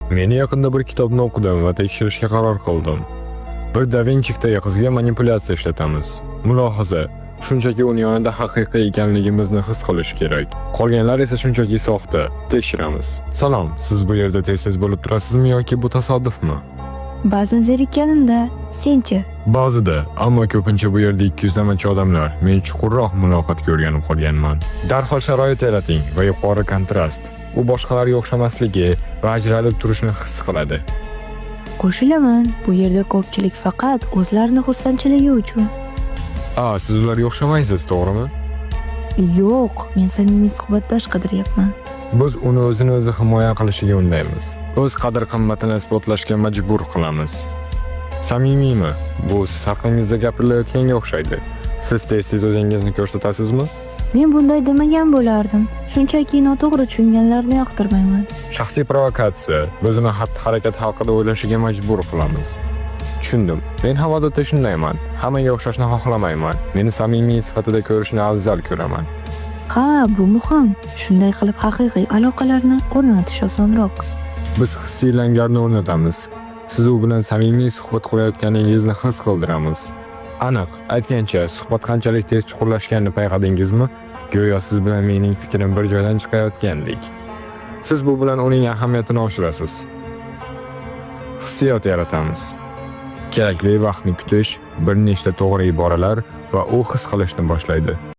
Men yaqinda bir kitobni o'qidim va tekshirishga qaror qildim. Bir Da Vinci qizga manipulyatsiya ishlatamiz. Mulohaza: shunchaki uning yonida haqiqiy ekanligimizni his qilish kerak. Qolganlar esa shunchaki soxta. Tekshiramiz. Salom, siz bu yerda tez-tez bo'lib turasizmi yoki bu tasodifmi? Ba'zan zerikkanimda, senchi? Ba'zida, ammo ko'pincha bu yerda 200 namachi odamlar. Men chuqurroq muloqotga o'rganib qolganman. Darhol sharoit yarating va yuqori kontrast. U boshqalarga o'xshamasligi va ajralib turishni his qiladi. Qo'shilaman, bu yerda ko'pchilik faqat o'zlarini xursandchiligi uchun. Siz ularga o'xshamaysiz, to'g'rimi? Yo'q, men samimiy suhbatdosh qidiryapman. Biz uni o'zini o'zi himoya qilishiga undaymiz. O'z qadr-qimmatini isbotlashga majbur qilamiz. Samimiymi? Bu siz haqingizda gapirilayotganga o'xshaydi. Siz tez-tez o'zingizni ko'rsatasizmi? Men bunday demagan bo'lardim. Shunchaki noto'g'ri tushunganlarni yoqtirmayman. Shaxsiy provokatsiya. Biz uni xatti-harakat haqida o'ylashiga majbur qilamiz. Tushundim. Men ham odatda shundayman. Hammaga o'xshashni xohlamayman. Meni samimiy sifatida ko'rishni afzal ko'raman. Ha, bu muhim. Shunday qilib haqiqiy aloqalarni o'rnatish osonroq. Biz hissiy langarni o'rnatamiz. Siz u bilan samimiy suhbat qurayotganingizni his qildiramiz. Aniq, aytgancha, suhbat qanchalik tez chuqurlashganini payqadingizmi? Go'yo siz bilan mening fikrim bir joydan chiqayotgandek. Siz bu bilan uning ahamiyatini oshirasiz. Hissiyot yaratamiz. Kerakli vaqtni kutish, bir nechta to'g'ri iboralar va u his qilishni boshlaydi.